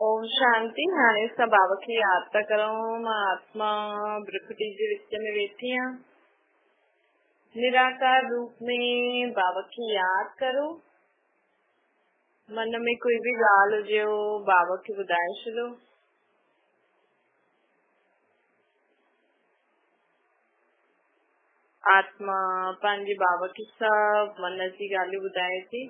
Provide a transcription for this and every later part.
ओम शांति। हाणे असां बाबा खे यादि था करूं। मां आत्मा ब्रखटी जे विच में वेठी आहियां। निराकार रूप में बाबा खे यादि करो। मन में कोई भी ॻाल्हि हुजे बाबा खे ॿुधाए छॾो। आत्मा पंहिंजे बाबा खे सभु मन जी ॻाल्हियूं ॿुधाए थी।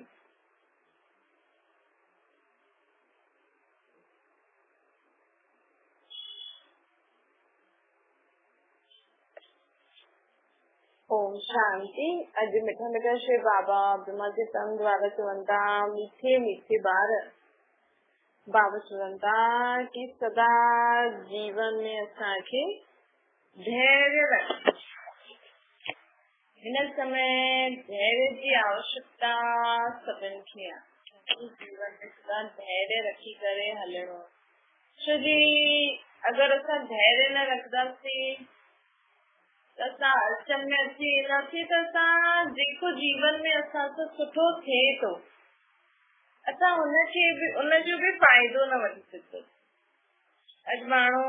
ओम शांति। अॼु मिठा मिठा श्री बाबा ब्रह्मा जे तन द्वारा चवनि था, मीठे मीठे ॿार बाबा चवनि था कि सदा जीवन में असांखे धैर्य रखो। हिन समय धैर्य जी आवश्यकता सभिनि खे आहे। जीवन में सदा धैर्य रखी करे हलणो। छो जी अगरि असां धैर्य न रखंदासीं त असां अड़चन में अची वेंदासीं त असां जेको जीवन में असां सां सुठो थिए थो असां उनजो बि फ़ाइदो न वठी सघंदा। अॼु माण्हू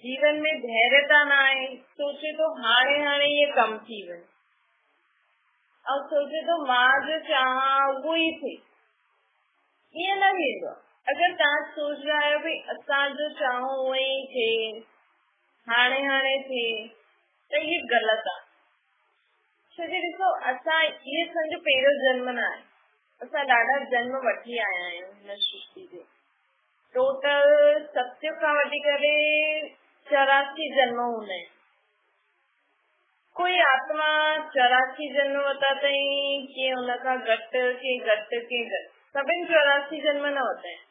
जीवन में धैर्यता न आहे, सोचे थो हाणे ये कम थी वञे और सोचे थो मां जो चाहां उहो ई थिए। ईअं न थींदो। अगरि तव्हां सोच रहा आहियो भई असां जो चाहूं उहो ई थिए, हाणे थिए, त ये ग़लति आहे। छो कि ॾिसो असां इहे असांजो पहिरियों जन्म न आहे। असां ॾाढा जन्म वठी आया आहियूं हिन सृष्टि ते। टोटल सत्य खां वठी करे 84 जन्म हूंदा आहिनि। कोई आत्मा 84 जन्म वरिता अथई, कंहिं हुन खां घटि सभिनि 84 जन्म न वरिता आहिनि।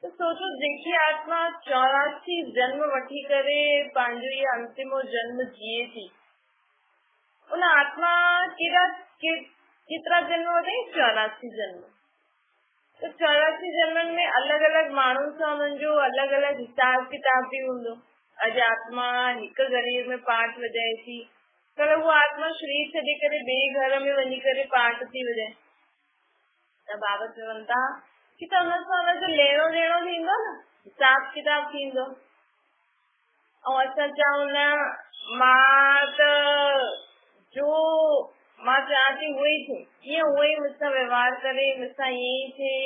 तो सोचो जेकी आत्मा 84 जन्म वठी करे पंहिंजो ये अंतिमो जन्म जिए थी, उन आत्मा केतिरा जन्म वरिता? 84 जन्म। तो 84 जन्मनि में अलॻि अलॻि माण्हुनि सां हुननि जो अलॻि अलॻि हिसाब किताब बि हूंदो। अॼु आत्मा हिकु गरीब में पाठ वॼाए थी, कल उहा आत्मा शरीर छॾे करे ॿिए घर में वञी करे पाठ थी वॼाए। त बाबा चवनि था कि त हुनजो लेणो ॾियणो थींदो न, हिसाब किताब थींदो। ऐं असां चऊं न मां चाहियां थी उहो ई थिए, कीअं उहो ई मूंसां व्यवहार करे, मूंसां ईअं ई थिए,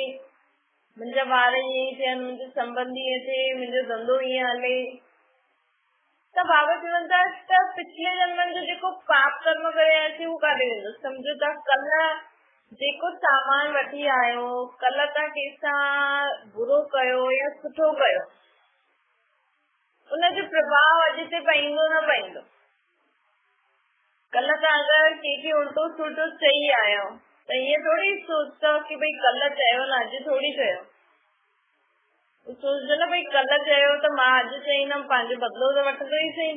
मुंहिंजा ॿार ईअं ई थियनि, मुंहिंजो संबंधी ईअं थिए, मुंहिंजो धंधो ईअं हले। त बाबा चवनि था त पिछले जन्मनि जो जेको पाप कर्म करे आयासीं उहो काॾे वेंदो। सम्झो था कल्ह जेको सामान वठी आयो, कल्ह तव्हां कंहिंसां बुरो कयो या सुठो कयो, उनजो प्रभाव अॼु ते पईंदो न पईंदो। कल्ह तव्हां अगरि कंहिंखे उल्टो सुल्टो चई आयो त ईअं थोरी सोचो कि भई कल्ह चयो न, अॼु थोरी चयो। सोचजो न भई कल्ह चयो त मां अॼु चईंदमि, पंहिंजो बदिलो त वठंदो ई सही।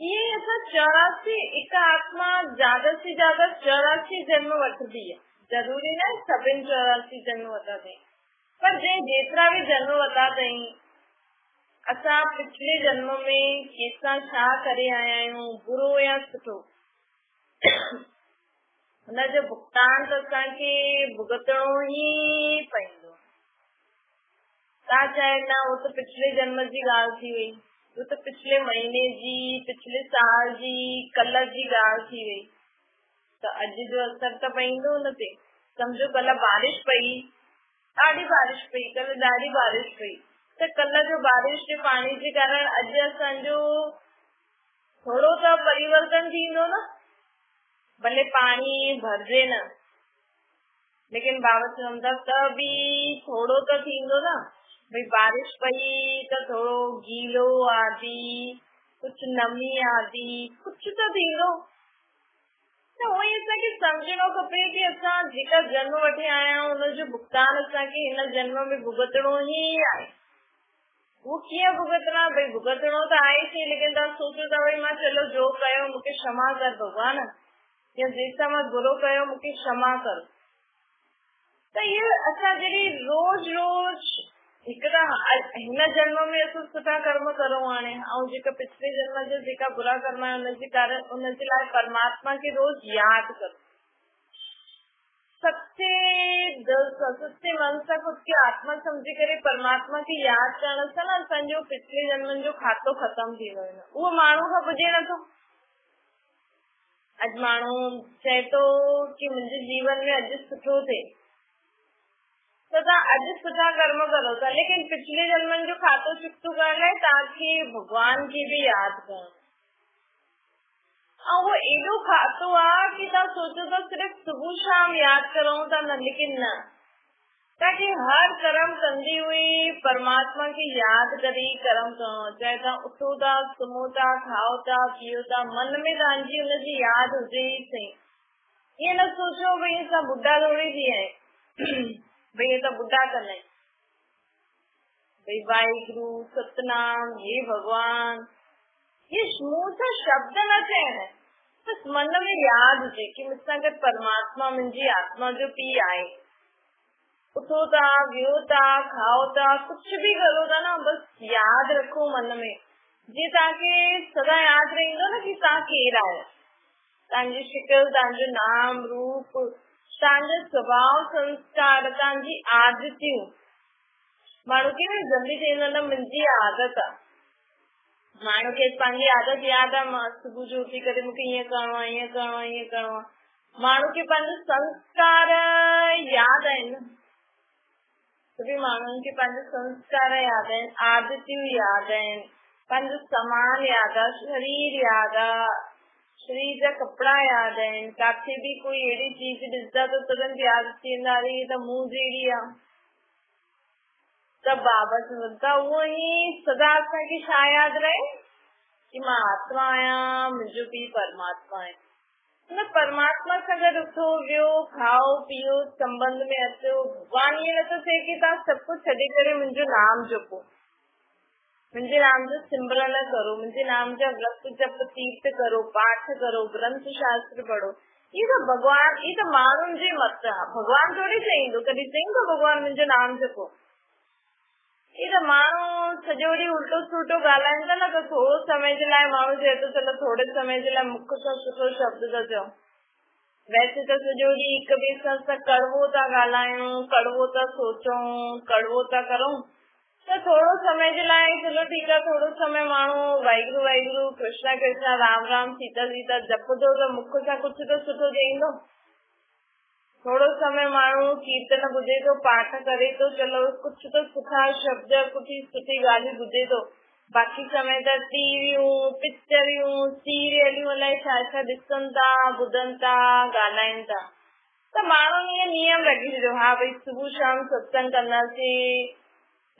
ये असां 84 हिकु आत्मा ज्यादा से ज्यादा 84 जन्म वठंदी आहे। जरूरी न सभिनि 84 जन्म वरिता अथई, पर जेतिरा बि जन्म वरिता अथई, असां पिछले जन्म में कंहिंसां छा करे आया आहियूं, बुरो या सुठो, हुनजो भुगतान त असांखे भुगतणो ई पवंदो। तव्हां चाहे न, उहो त पिछले जन्म जी ॻाल्हि थी वई, वो तो पिछले महीने जी, पिछले साल जी, कल्ह जी ॻाल्हि थी वई। त अॼु जो असर त पईंदो हुन ते। सम्झो कल्ह बारिश पई, ॾाढी बारिश पई, कल्ह ॾाढी बारिश पई, त कल्ह जो बारिश जे पाणी जे कारण अॼु असांजो थोरो त परिवर्तन थींदो न। भले पाणी भरिजे न, लेकिन बाबा चवनि था त बि थोरो त थींदो न। भई बारिश पई त थोरो गीलो आदि, कुछ नमी आदि, कुछ त थींदो। त उहो ई असांखे सम्झणो खपे कि असां जेका जन्म वठी आया आहियूं उनजो भुगतान असांखे हिन जन्म में भुगतणो ई आहे। वो कीअं भुगतना? भई भुगतणो त आहे ही, लेकिन तव्हां सोचो था भई मां चलो जो कयो मूंखे क्षमा कर भॻवान, या जंहिंसां मां बुरो कयो मूंखे क्षमा कर। त इहे असां जॾहिं रोज़ रोज़ हिकु त हिन जन्म में असां सुठा कर्म करूं हाणे, ऐं जेका पिछले जन्म जो जेका बुरा कर्म आहे उनजे लाइ परमात्मा खे रोज़ यादि करो। सबसे सच्चे मन सां खुद खे आत्मा समझी करे परमात्मा की याद करण सां न असांजो पिछले जन्मनि जो खातो खत्म थी वियो आहे। उहो माण्हू खां पुॼे नथो। अॼु माण्हू चए थो कि मुंहिंजे जीवन में अॼु सुठो थिए, तो तव्हां अॼु सुठा कर्म करो था, लेकिन पिछले जन्मनि जो खातो चुकतो करण लाइ तव्हांखे भगवान खे बि यादि करणो। वो एडो खातो आ कि तव्हां सोचो था सिर्फ सुबह शाम याद करो था, न, लेकिन न, ताकि हर कर्म कंदी हुई परमात्मा की याद करी कर्म करो। चाहे तव्हां उथो था, सुम्हो था, खाओ था, पियो था, मन में तव्हांजी हुनजी याद हुजे ई सही। ये न सोचो भई असां बुढ़ा थोड़ी थी आहियूं, भई असां बुढ़ा कंदा आहियूं, भई वाहिगुरु सतनाम हे भगवान, ये मुंह सां शब्द न चइण, बस मन में याद हुजे कि मूंसां गॾु परमात्मा मुंहिंजी आत्मा जो पीउ आहे। उथो था, वियो था, खाओ था, कुछ भी करो था न, बस याद रखो मन में। जीअं तव्हांखे सदा याद रहंदो न कि तव्हां केरु आहियो, तव्हांजी शिकिल, तव्हांजो नाम रूप, तव्हांजा स्वभाव संस्कार, तव्हांजी आदतियूं। माण्हू खे न जल्दी चवंदो न मुंहिंजी आदत आहे, माण्हू खे पंहिंजी आदत यादि आहे, मां सुबुह जो उथी करे मूंखे ईअं करिणो आहे, ईअं करिणो आहे, ईअं करिणो आहे। माण्हू खे पंहिंजो संस्कार यादि आहिनि, सभी माण्हुनि खे पंहिंजा संस्कार यादि आहिनि, आदतियूं यादि आहिनि, पंहिंजो सामान यादि आहे, शरीर यादि आहे, शरीर जा कपिड़ा यादि आहिनि। किथे बि कोई अहिड़ी चीज ॾिसंदा त तुरंत यादि अची वेंदा, अरे हीअ त मूं जहिड़ी आहे। सब बाबत मिलता वो ही सदा असांखे छा यादि रहे कि मां आत्मा आहियां, मुंहिंजो पीउ परमात्मा आहे। न परमात्मा सां गॾु उथो, वियो, खाओ, पियो, संबंध में अचो। भगवान ये नथो चए कि तव्हां सभु कुझु छॾे करे मुंहिंजो नाम जपो, मुंहिंजे नाम जो सिमरन करो, मुंहिंजे नाम जा व्रत जप तीर्थ करो, पाठ करो, ग्रंथ शास्त्र पढ़ो। ये तो भगवान, ये तो माण्हुनि जे मत आहे। भगवान थोड़ी चईंदो, कॾहिं चईंदो भगवान मुंहिंजो नाम जपो। ये तो माण्हू सॼो ॾींहुं उल्टो सुल्टो ॻाल्हाइनि था न, त थोरो समय जे लाइ माण्हू चए थो चलो थोरे समय जे लाइ मुख सां सुठो शब्द था चओ। वैसे तो सॼो ॾींहुं हिक ॿिए सां कड़वो था ॻाल्हायूं, कड़वो था सोचूं, कड़वो था करूं, त थोरो समय जे लाइ चलो ठीकु आहे, थोरो समय माण्हू वाहिगुरु वाहिगुरु कृष्णा कृष्णा राम राम सीता सीता जपंदो त मुख सां कुझु त सुठो चईंदो। थोरो समय माण्हू कीर्तन ॿुधे थो, पाठ करे थो, चलो कुझु त सुठा शब्द, कुझु सुठी ॻाल्हियूं ॿुधे थो। बाक़ी समय त टीवियूं, पिक्चरियूं, सीरियलियूं, अलाए छा छा ॾिसनि था, ॿुधनि था, ॻाल्हाइनि था। त माण्हुनि ईअं नियम रखी छॾियो, हा भई सुबुह शाम सत्संग कंदासीं,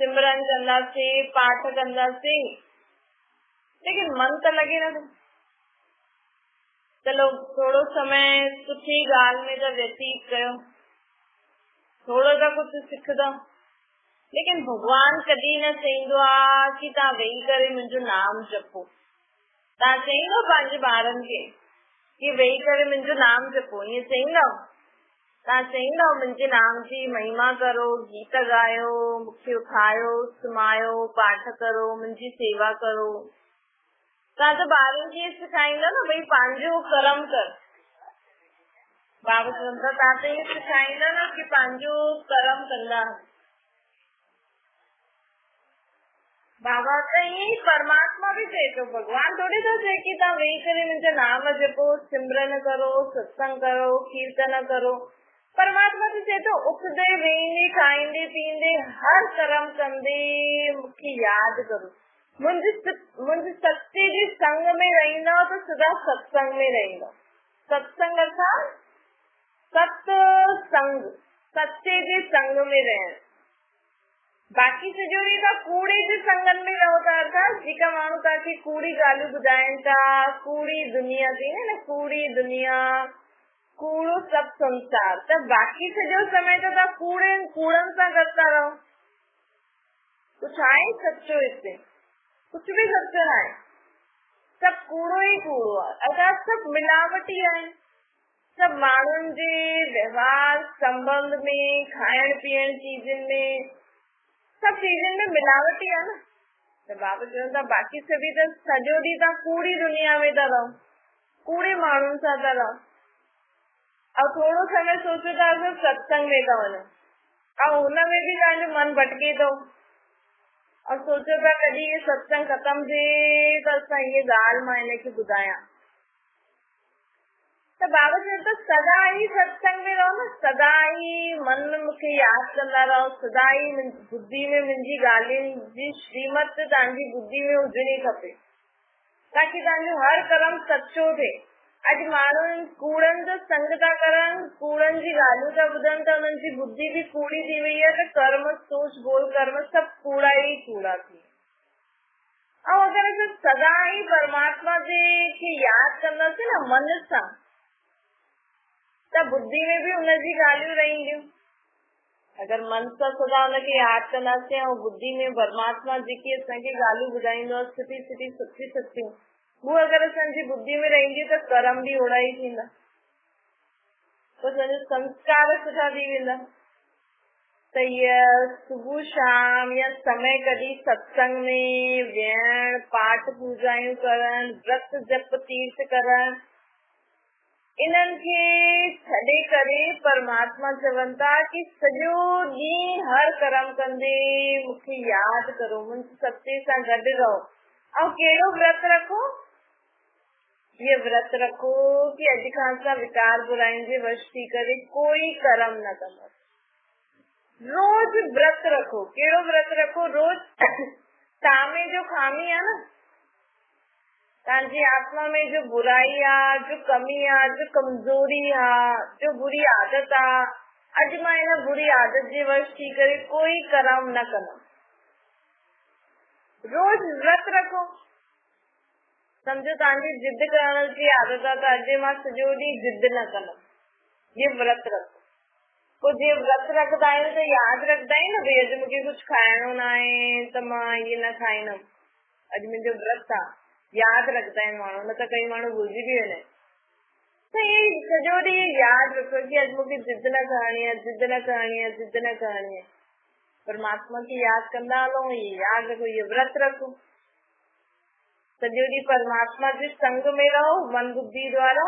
सिमरन कंदासीं, पाठ कंदासीं, लेकिन मन त लॻे नथो। चलो थोरो समय सुठी ॻाल्हि में त व्यतीत कयो, थोरो त कुझु सिखंदा, लेकिन भगवान कॾहिं न चईंदो आहे कि तव्हां वेही करे मुंहिंजो नाम जपो। तव्हां चईंदो पंहिंजे ॿारनि खे कि वेही करे मुंहिंजो नाम जपो, ईअं चईंदव? तव्हां चईंदव मुंहिंजे नाम जी महिमा करो, गीत ॻायो, मूंखे उथायो, सुम्हायो, पाठ करो, मुंहिंजी सेवा करो। तव्हां त ॿारनि खे सेखारींदा न भई पंहिंजो कर्म कर। बाबा चवंदा तव्हां त इहो सेखारींदा न कि पंहिंजो कर्म कंदा। बाबा त ईअं परमात्मा बि चए थो, भगवान थोड़ी थो चए कि तव्हां वेही करे मुंहिंजो नाम जपो, सिमरन करो, सत्संग करो, कीर्तन करो। परमात्मा तो चए थो उथदे, वेहंदे, खाईंदे, पींदे, हर कर्म कंदे मूंखे यादि करो। मुंहिंजे सच्चे जे संग में रहंदव त सदा सत्संग में रहंदव। सत्संग असां सत्संग, सच्चे जे संग में रहण। बाक़ी सॼो ॾींहुं तव्हां कूड़े जे संगनि में रहो था, अर्थात जेका माण्हू तव्हांखे कूड़ी ॻाल्हियूं ॿुधाइनि था, कूड़ी दुनिया थी न, कूड़ी दुनिया, कूड़ो सभु संसार, त बाक़ी सॼो समय त तव्हां कूड़नि सां गॾु था रहो। कुझु आहे सचो हिते? कुछ भी सच्चो न आहे, सब कूड़ो ई कूड़ो आहे। अर्थात सभु मिलावटी आहे। सभु माण्हुनि जे व्यवहार संबंध में, खाइण पीअण चीजनि में, सभु चीजनि में मिलावटी आहे न। त बाबा चवनि था बाक़ी सभी त सॼो ॾींहुं तव्हां कूड़ी दुनिया में था रहो, कूड़े माण्हुनि सां था रहो। अब थोड़ो समय सोचो था असां सत्संग में था वञूं, अब उनमें भी तव्हांजो मन भटके थो। और सोचो था कॾहिं ये सत्संग खत्म थिए त असां ये ॻाल्हि मां हिनखे ॿुधायां। त बाबा चयो त सदा ही सत्संग में रहो न, सदा ही मन में मूंखे यादि कंदा रहो, सदा ही बुद्धि में मुंहिंजी ॻाल्हियुनि जी श्रीमत तव्हांजी बुद्धि में हुजणी खपे, ताकि तव्हांजो हर कर्म सच्चो थिए। अॼु माण्हू कूड़नि जो संग था करनि, कूड़नि जी ॻाल्हियूं था ॿुधनि त उन्हनि जी बुद्धि बि कूड़ी थी वई आहे, त कर्म सोच बोल कर्म सभु कूड़ा ही कूड़ा थी। ऐं अगरि असां सदा ही परमात्मा खे यादि कंदासीं न मन सां, त बुद्धि में भी उनजी ॻाल्हियूं रहंदियूं। अगरि मन सां सदा उनखे यादि कंदासीं ऐं बुद्धि में परमात्मा जेकी असांखे ॻाल्हियूं ॿुधाईंदो आहे सुठी सुठी सच्ची सच्चियूं, वो अगरि असांजी बुद्धि में रहेंगी त कर्म भी ओड़ा ही थींदा, त असांजा संस्कार सुठा थी वेंदा। त इहा सुबुह शाम या समय कॾहिं सत्संग में विहण, पाठ पूजायूं करण, व्रत जप तीर्थ करण, इन्हनि खे छॾे करे परमात्मा चवनि था कि सॼो ॾींहुं हर कर्म कंदे मूंखे यादि करो, मुंहिंजे सत्य सां गॾु रहो। ऐं कहिड़ो व्रत रखो? ये व्रत रखो कि अॼु खां असां विकार बुराइनि जे वश थी करे कोई कर्म न कंदा। रोज व्रत रखो। कहिड़ो व्रत रखो? रोज तामे जो खामी आहे न, तव्हांजी आत्मा में जो बुराई आहे, जो कमी आहे, जो कमजोरी आहे, जो बुरी आदत आहे, अॼु मां हिन बुरी आदत जे वश थी करे कोई कर्म न कंदमि। रोज व्रत रखो। समझो तव्हांजी जिद करण जी आदत आहे त अॼु मां सॼो ॾींहुं जिद न कंदमि, ये व्रत रखो। पोइ जे व्रत रखंदा आहियूं त यादि रखंदा आहियूं न, भई अॼु मूंखे कुझु खाइणो न आहे त मां ये न खाईंदमि, अॼु मुंहिंजो व्रत आहे, यादि रखंदा आहिनि माण्हू, न त कई माण्हू भुलिजी बि वेंदा आहिनि। त ये सॼो ॾींहुं यादि रखो कि अॼु मूंखे जिद न करणी आहे, जिद न करणी आहे, जिद न करणी आहे। परमात्मा खे यादि कंदा हलो, ये यादि रखो, ये व्रत रखो। सॼो ॾींहुं परमात्मा जे संग में रहो, मन बुद्धि द्वारा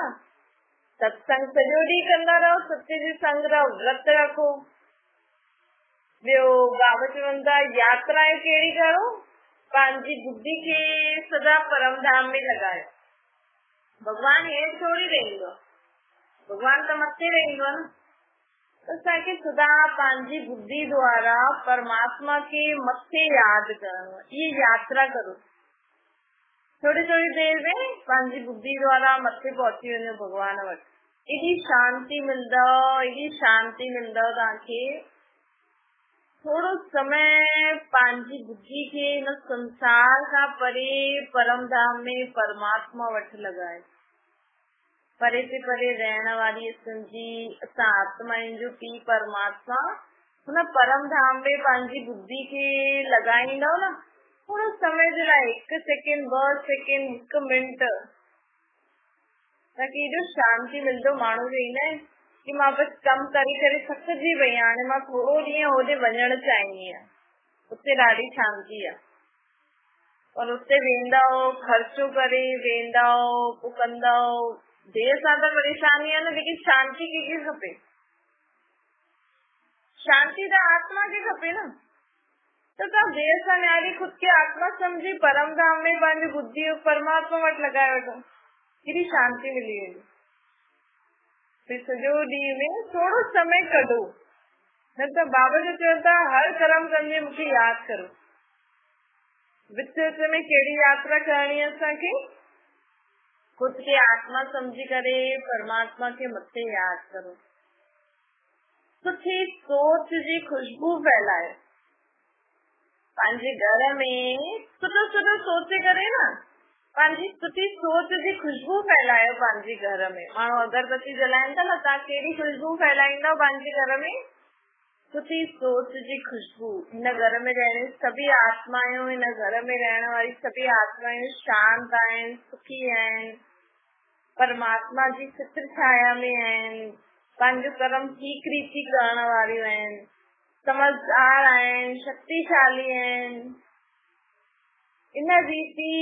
सत्संग सॼो ॾींहुं कंदा रहो, सत्य जे संग रहो, व्रत रखो। ॿियो बाबा चवनि था यात्राएं कहिड़ी करो? पंहिंजी बुद्धि खे सदा परम धाम में लॻायो। भगवान हेठि थोड़ी रहंदो आहे, भगवान त मथे रहंदो आहे न। त असांखे सदा पंहिंजी बुद्धि द्वारा परमात्मा खे मथे यादि करणो आहे। ये यात्रा करो, थोड़ी थोड़ी देर में पंहिंजी बुद्धि द्वारा मथे पहुची वञो भगवान वटि। एॾी शांती मिलंदव, एॾी शांती मिलंदव तव्हांखे। थोड़ो समय पंहिंजी बुद्धि खे हिन संसार खां परे परम धाम में परमात्मा वटि लॻाए। परे से परे रहण वारी असां आत्माउनि जो पीउ परमात्मा हुन परम धाम में पंहिंजी बुद्धि खे लॻाईंदव न, थोड़ो समय जे लाइ, 1 सेकेंड, 2 सेकेंड, 1 मिंट, ताकि एॾो शांती मिलंदो। माण्हू चवंदा आहिनि कि मां बसि कमु करे करे थकिजी वई आहियां, हाणे मां थोरो ॾींहं होॾे वञणु चाहींदी आहियां, उते ॾाढी शांती आहे। और उते वेंदव, ख़र्चो करे वेंदव, पोइ कंदव, देर सां त परेशानी आहे न, लेकिन शांती कंहिंखे खपे? शांती त आत्मा खे खपे न। तो तव्हां देर सां न्यारी खुद खे आत्मा समझी परम धाम में पंहिंजी बुद्धि परमात्मा वटि लॻाए वठो, केॾी शांती मिली वेंदी। फिर सॼो ॾींहं में थोरो समय कढो, न त बाबा जो चवनि था हर कर्म कंदे मूंखे यादि करो। विच विच में कहिड़ी यात्रा करणी आहे असांखे? खुद खे आत्मा समझी करे परमात्मा खे मथे यादि करो। सुठी सोच जी खुशबू फैलायो पंहिंजे घर में। सुठो सुठो सोचे करे न पंहिंजी सुठी सोच जी खुशबू फैलायो पंहिंजे घर में। माण्हू अगरबत्ती जलाइनि था न, तव्हां कहिड़ी खुशबू फैलाईंदव पंहिंजे घर में? सुठी सोच जी खुशबू। हिन घर में रहने सभी आत्मायूं, हिन घर में रहण वारी सभी आत्मायूं शांत आहिनि, सुखी आहिनि, परमात्मा जी चित्र छाया में आहिनि, पंहिंजो कर्म ठीक रीति करण वारियूं आहिनि, समझदार आहिनि, शक्तिशाली आहिनि। इन रीति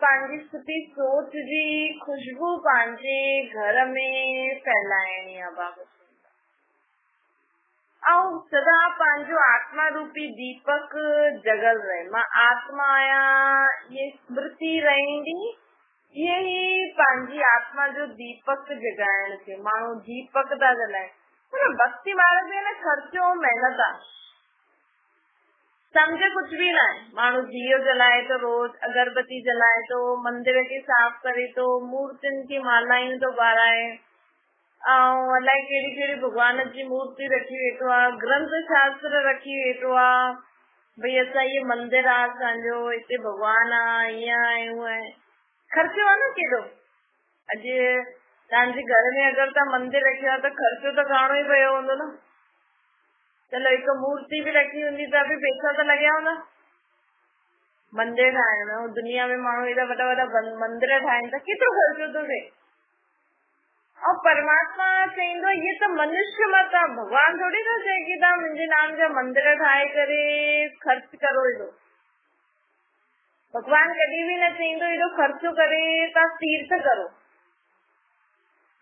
पंहिंजी सुठी सोच जी खुशबू पंहिंजे घर में फैलाइणी आहे बाबा। और सदा पंहिंजो आत्मा रूपी दीपक जगल रहे। मां आत्मा आहियां ये स्मृति रहंदी, यही पंहिंजी आत्मा जो दीपक जगाइण थे। माण्हू दीपक था जलाइण, मतलब भक्ति मार्ग में न खर्चो मेहनत आहे, समझे कुछ भी ना है। माण्हू दियो जलाए तो, रोज अगरबत्ती जलाए तो, मंदिर के साफ करे तो, मूर्तियुनि की मालायूं तो ॿाराए, अलाए कहिड़ी कहिड़ी भगवान जी मूर्ति रखी वेठो आहे, ग्रंथ शास्त्र रखी वेठो आहे, भई असां ये मंदिर आहे असांजो, हिते भगवान आहे, ईअं आहे हूअं आहे। खर्चो आहे न केॾो। अॼु तव्हांजे घर में अगरि तव्हां मंदिर रखियो आहे त खर्चो त करणो ई पियो हूंदो न। चलो हिकु मूर्ति भी रखी हूंदी त बि पैसा त लॻिया हूंदा मंदिर ठाहिण में। दुनिया में माण्हू एॾा वॾा वॾा मंदिर ठाहिनि त केतिरो ख़र्चो थो थिए। और परमात्मा चईंदो ये त मनुष्य मत आहे, भगवान थोड़ी थो चए कि तव्हां मुंहिंजे नाम जा मंदिर ठाहे करे ख़र्च करो एॾो। भगवान कॾहिं बि न चईंदो एॾो ख़र्चो करे तव्हां तीर्थ करो।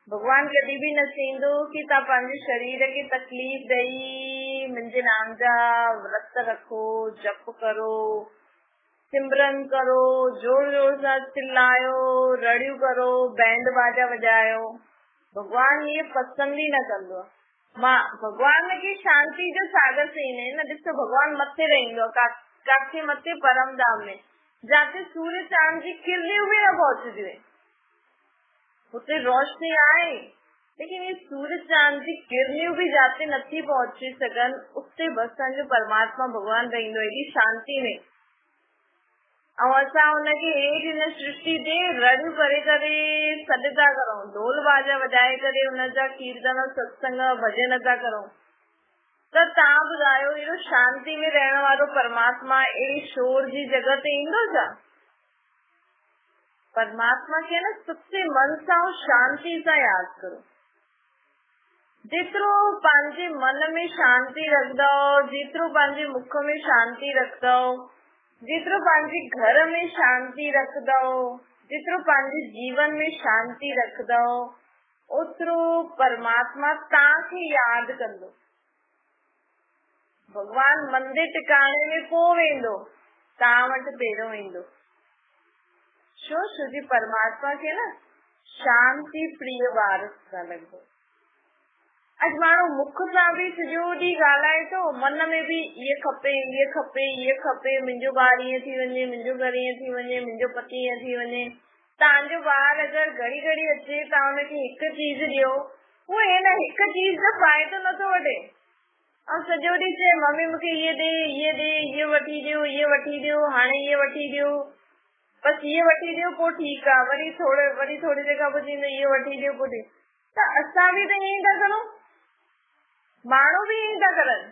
भगवान कभी भी न चईंदो कि तव्हां पंहिंजे शरीर खे तकलीफ़ ॾेई मुंहिंजे नाम जा व्रत रखो, जप करो, सिमरन करो, जोर जोर सां चिल्लायो, रड़ियूं करो, बैंड बाजा वॼायो। भगवान ये पसंद ही न कंदो आहे। मां भगवान खे शांति जो सागर चईंदा आहिनि न। ॾिसो भगवान मथे रहंदो आहे, काथे मथे परम धाम में, जाते सूर्य चांद जी किरणियूं भी न पहुचदियूं आहिनि। उते रोशनी आहे, लेकिन ये सूर्य चांद जी किरणियूं भी जाते नथी पहुची सघनि, उते बस असांजो परमात्मा भगवान रहंदो एॾी शांति में। ऐं असां हुनखे हेठि हिन सृष्टि ते रड़ियूं करे करे सॾु था करूं, ढोल बाजा वॼाए करे हुनजा कीर्तन सत्संग भॼन था करूं, त तव्हां ॿुधायो एॾो शांति में रहण वारो परमात्मा अहिड़ी शोर जी जॻह ते ईंदो छा? परमात्मा खे न सच्चे मन सां शांति सां यादि करो। जेतिरो पंहिंजे मन में शांति रखंदव, जेतिरो पंहिंजे मुख में शांति रखंदव, जेतिरो पंहिंजे घर में शांति रखंदव, जेतिरो पंहिंजे जीवन में शांति रखंदव, ओतिरो परमात्मा तव्हांखे यादि कंदो। भगवान मंदिर टिकाणे में पोइ वेंदो, तव्हां वटि पहिरियों ईंदो। छो जी परमात्मा खे न शांति प्रिय वारस न लॻंदो। अॼु माण्हू मुख सां बि सॼो ॾींहुं ॻाल्हाए थो, मन में बि इहे खपे, इहे खपे, इहे खपे, मुंहिंजो ॿार ईअं थी वञे, मुंहिंजो घर ईअं थी वञे, मुंहिंजो पति ईअं थी वञे। तव्हांजो ॿार अगरि घड़ी घड़ी अचे, तव्हां हुनखे हिकु चीज ॾियो, उहो हिन हिकु चीज जो फ़ाइदो नथो वठे, ऐं सॼो ॾींहुं चए मम्मी मूंखे इहे ॾे, इहे ॾे, इहे वठी ॾियो, इहे वठी ॾियो, हाणे इहे वठी ॾियो, बस ये वठी ॾियो पोइ ठीकु आहे, वरी थोड़ी देर खां पोइ चईंदो इहे वठी ॾियो पोइ ठीकु। त असां बि त ईअं ई था करूं, माण्हू बि ईअं था करनि।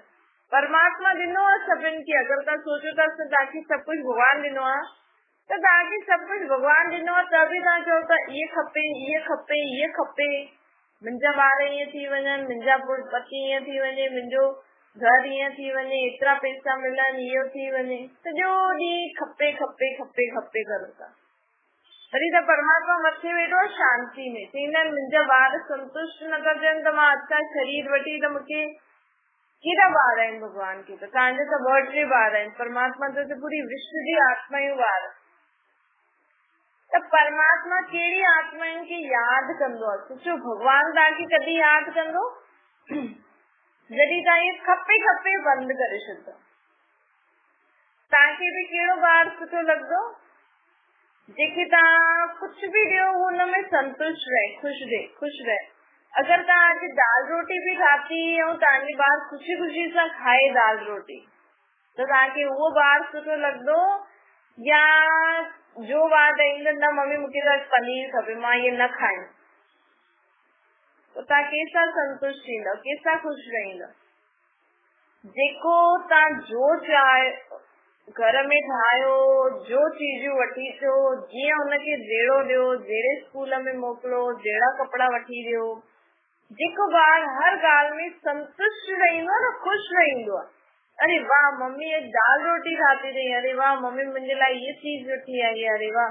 परमात्मा ॾिनो आहे सभिनि खे। अगरि तव्हां सोचो था त तव्हांखे सभु कुझु भगवान ॾिनो आहे, त तव्हांखे सभु कुझु भगवान ॾिनो आहे, त बि तव्हां चओ था इहे खपे, इहे खपे, इहे खपे, मुंहिंजा ॿार ईअं थी वञनि, मुंहिंजा पति ईअं थी वञे, मुंहिंजो घर ईअं थी वञे, एतिरा पैसा मिलनि, इहो थी वञे, सॼो ॾींहुं खपे खपे खपे खपे करो था। वरी त परमात्मा मथे वेठो आहे शांति में। चईंदा आहिनि मुंहिंजा ॿार संतुष्ट नथा थियनि त मां अच्छा शरीर वठी, त मूंखे केॾा ॿार आहिनि भगवान खे? त तव्हांजा त 2-3 ॿार आहिनि, परमात्मा त पूरी विश्व जी आत्मायूं ॿार। त परमात्मा कहिड़ी आत्माउनि खे यादि कंदो आहे? सोचो भगवान तव्हांखे कॾहिं यादि कंदो? जॾहिं तव्हां इहे खपे खपे बंदि करे छॾंदो। तव्हांखे बि कहिड़ो ॿार सुठो लॻंदो? जेके तव्हां कुझु बि ॾियो हुनमें संतुष्ट रहे, ख़ुशि रहे। अगरि तव्हां अॼु दाल रोटी बि ठाती ऐं तव्हांजे ॿार ख़ुशी ख़ुशी सां खाए दाल रोटी, त तव्हांखे उहो ॿार सुठो लॻंदो, या जो ॿार ॾींदो न मम्मी मूंखे त पनीर खपे, मां इहे न खाइण, त तव्हां कंहिंसां संतुष्ट थींदव, कंहिंसां ख़ुशि रहंदव? जेको तव्हां जो चाहे घर में ठाहियो, जो चीजूं वठी अचो, जीअं हुनखे जहिड़ो ॾियो, जहिड़े स्कूल में मोकिलो, जहिड़ा कपिड़ा वठी ॾियो, जेको ॿार हर ॻाल्हि में संतुष्ट रहंदो आहे न, ख़ुशि रहंदो आहे, अरे वाह मम्मी एक दाल रोटी खाती रही, अरे वाह मम्मी मुझे ला ये चीज वठी आई, अरे वाह,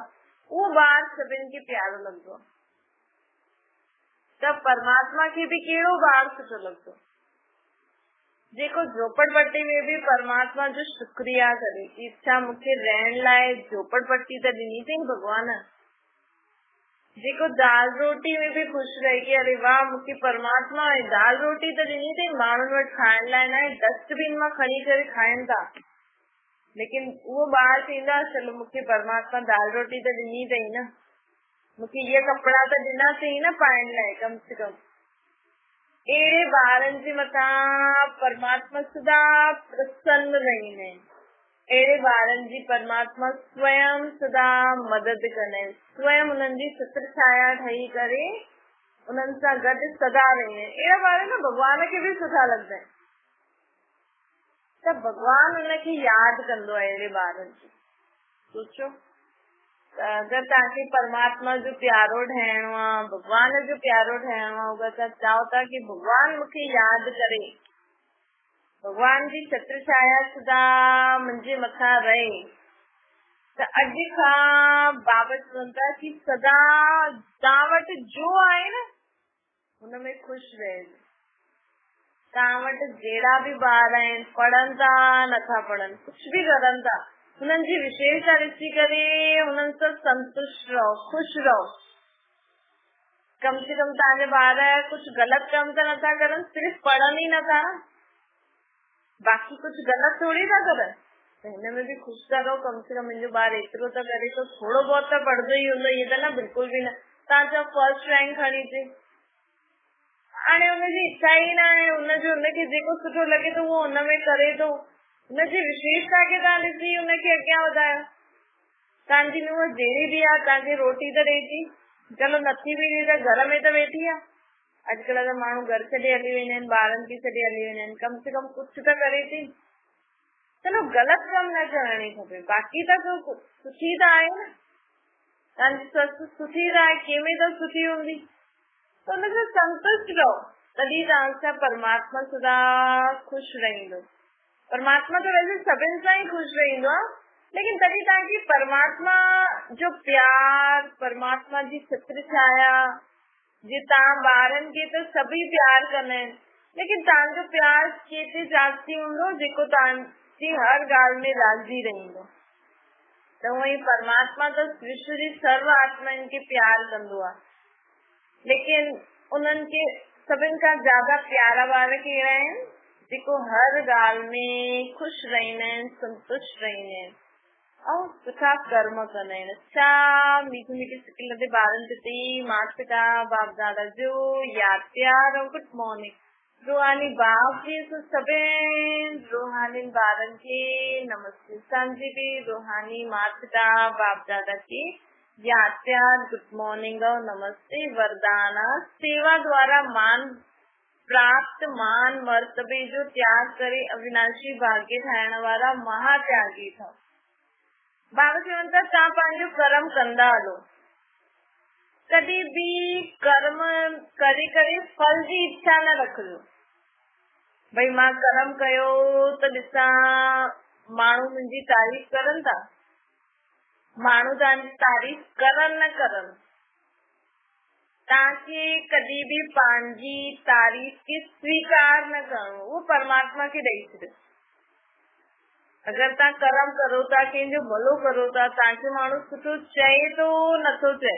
वो बार सभिनि खे प्यारो लगदो। त परमात्मा खे भी केड़ो बार सुठो लगदो, जेको झोपड़पट्टी में भी परमात्मा जो शुक्रिया करे कि इच्छा मूंखे रहण लाइ झोपड़पट्टी त ॾिनी अथई भगवान, जेको दाल रोटी में भी खुश रहे कि अरे वाह मूंखे परमात्मा दाल रोटी त ॾिनी अथई, माण्हुनि वटि खाइण लाइ न, डस्टबिन मां खणी करे खाइनि था, लेकिन उहो ॿार चईंदा चलो मूंखे परमात्मा दाल रोटी त ॾिनी अथई न, मूंखे इहे कपिड़ा त ॾिना अथई न पाइण लाइ, कम से कम अहिड़े ॿारनि जे मथां परमात्मा सदा प्रसन्न रहंदा आहिनि, अहिड़े ॿारनि जी परमात्मा स्वयं सदा मदद कंदा आहिनि, स्वयं उन्हनि जी छत्र छाया ठही करे उन्हनि सां गॾु सदा रहंदा आहिनि। अहिड़ा ॿार न भॻवान खे बि सुठा लॻंदा आहिनि, त भॻवान उनखे यादि कंदो आहे अहिड़े ॿारनि खे। सोचो अगर तव्हांखे परमात्मा जो प्यारो ठहिणो आहे, भगवान जो प्यारो ठहिणो आहे, अगर तव्हां चाहो था कि भगवान मूंखे यादि करे, भगवान जी छत्र छाया सदा मुंहिंजे मथां रहे, त अॼु खां बाबा चवनि था कि सदा तव्हां वटि जो आहे न हुनमें ख़ुशि रहिजो। तव्हां वटि जहिड़ा बि ॿार आहिनि, पढ़नि था नथा पढ़नि, कुझु बि करनि था, हुननि जी विशेषता ॾिसी करे हुननि सां संतुष्ट रहो, ख़ुशि रहो। कम से कम तव्हांजा ॿार कुझु ग़लति कम त नथा करनि, सिर्फ़ु पढ़नि ई नथा, बाक़ी कुझु ग़लति थोड़ी था करनि, त हिन में बि ख़ुशि था रहो। कम से कम मुंहिंजो ॿार एतिरो त करे तो, थोरो बहुत त पढ़ंदो ई हूंदो, इहे त न बिल्कुल भी न तव्हां चओ फर्स्ट रैंक खणी अचे, हाणे हुनजी इच्छा ई न आहे, हुनखे जेको सुठो लॻे थो उहो हुनमें करे थो, हुनजी विशेषता खे तव्हां ॾिसी हुनखे अॻियां वधायो। तव्हांजी नूंहं जहिड़ी बि आहे तव्हांखे रोटी त ॾे थी, चलो नथी बि ॾे त घर में त वेठी आहे, अॼुकल्ह त माण्हू घर छॾे हली वेंदा आहिनि, ॿारनि खे छॾे हली वेंदा आहिनि, कम से कम कुझु त करे थी। चलो ग़लति कम न करणी खपे, बाक़ी त सुठी त आहे न, तव्हांजी ससु सुठी त आहे, कंहिंमें त सुठी हूंदी, त हुनखे संतुष्ट रहो, तॾहिं तव्हां सां परमात्मा सदा ख़ुशि रहंदो। परमात्मा त वैसे सभिनि सां ई ख़ुशि रहंदो आहे, लेकिन तॾहिं तव्हांखे परमात्मा जो प्यार, परमात्मा जी छत्र छाया, जे तव्हां ॿारनि खे त सभई प्यार कंदा आहिनि, लेकिन तव्हांजो प्यार केतिरे जास्ती हूंदो जेको तव्हांजी हर ॻाल्हि में राज़ी रहंदो। त उहो परमात्मा त विश्व जी सर्व आत्माउनि खे प्यार कंदो आहे, लेकिन उन्हनि खे सभिनि खां ज्यादा प्यारा ॿार कहिड़ा आहिनि, जेको हर ॻाल्हि में ख़ुशि रहंदा आहिनि, संतुष्ट रहंदा आहिनि ऐं सुठा कर्म कंदा आहिनि। अच्छा मीठी मीठी सिकी लॻे ॿारनि ते थी, माता पिता बाप दादा जो यादि प्यार और गुड मॉर्निंग। रूहानी बाप जी सभिनि रूहानी ॿारनि खे नमस्ते, असांजी बि रूहानी माता पिता बाप दादा खे यादि प्यार गुड मॉर्निंग और नमस्ते। वरदान सेवा द्वारा मान प्राप्त मान मर्तबे जो त्याग करे अविनाशी भाग्य ठाहिण वारा महात्यागी था। बाबा चवनि था तव्हां पंहिंजो कर्म कंदा हलो, कॾहिं बि कर्म करे करे फल जी इच्छा न रखिजो, भई मां कर्म कयो त ॾिसां माण्हू मुंहिंजी तारीफ़ करनि था, माण्हू तव्हांजी तारीफ़ करनि न करनि, तव्हांखे कॾहिं बि पंहिंजी तारीफ़ खे स्वीकार न करणो, उहो परमात्मा खे ॾेई छॾियो। अगर तव्हां कर्म करो था, कंहिंजो भलो करो था, तव्हांखे माण्हू सुठो चए थो नथो चए,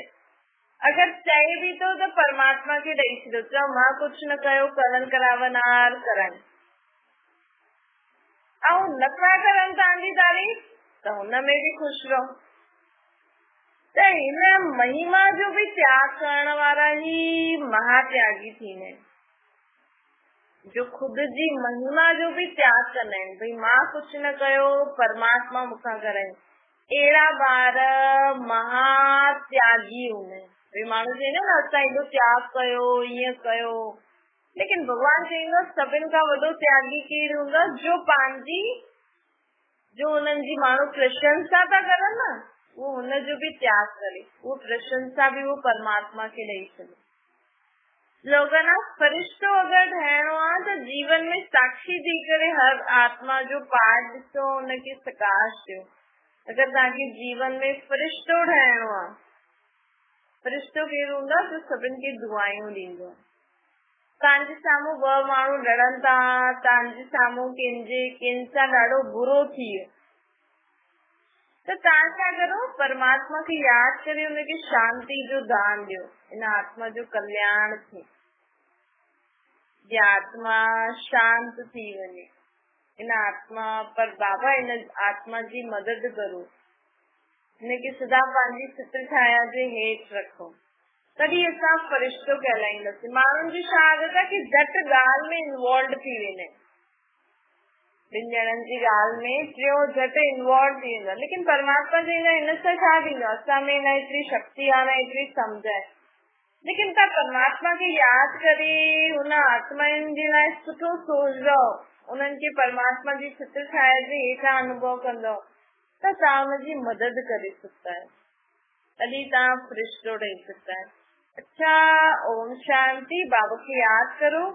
अगर चए बि थो त परमात्मा खे ॾेई छॾियो, चओ मां कुझु न कयो, करन करावनार करनि, ऐं नथा करनि तव्हांजी तारीफ़ त हुनमें बि ख़ुशि रहो। त हिन महिमा जो बि त्याग करण वारा ई महात्यागी थींदा आहिनि, जो खुद जी महिमा जो भी त्याग कंदा आहिनि, भई मां कुझु न कयो परमात्मा मूंखां कराए, अहिड़ा ॿार महात्यागी हूंदा आहिनि। भई माण्हू चवंदा न असां एॾो त्याग कयो, ईअं कयो, लेकिन भॻवान चवंदो सभिनि खां वॾो त्यागी केरु हूंदो, जो पंहिंजी जो हुननि जी माण्हू प्रशंसा था करनि न, वो हुनजो बि त्याग करे, वो प्रशंसा भी वो परमात्मा खे ॾेई छॾे। लोगन फरिश्तो अगर ठहणो आहे तो जीवन में साक्षी थी करे हर आत्मा जो पाठ ॾिसो उनखे सकाश ॾियो। अगर तव्हांखे जीवन में फरिश्तो ठहणो आहे, फरिश्तो केरु हूंदो जो सभिनि खे दुआयूं ॾींदो। तव्हांजे साम्हूं ॿ माण्हू लड़नि था, तव्हांजे साम्हूं कंहिं सां ॾाढो बुरो थी वियो, तो तव्हां छा करो, परमात्मा खे यादि करे उनखे शांति जो दान ॾियो, इन आत्मा जो कल्याण थिए, ये आत्मा शांत थी वञे, इन आत्मा पर बाबा इन आत्मा जी मदद करो, इनखे सदा पंहिंजी चित्र छाया जे हेठि रखो, तॾहिं असां फरिश्तो कहलाईंदासीं। माण्हुनि जी छा आदत आहे कि झटि ॻाल्हि में इन्वॉल्व थी वेंदा आहिनि, ॿिनि ॼणनि जी ॻाल्हि में टियों झटि इन्वॉल्व थी वेंदो आहे, लेकिन परमात्मा चवंदा हिन सां छा थींदो, असां में न एतिरी शक्ति आहे, न एतिरी सम्झ आहे, लेकिन तव्हां परमात्मा खे यादि करे हुन आत्माउनि जे लाइ सुठो सोचंदो, उन्हनि खे परमात्मा जी चित्र छाया जे हेठां अनुभव कंदो, त तव्हां हुनजी मदद करे सघंदा आहियो, तॾहिं तव्हां फरिश्तो ठही सघंदा आहियो। अच्छा, ओम शांति। बाबा खे यादि करो।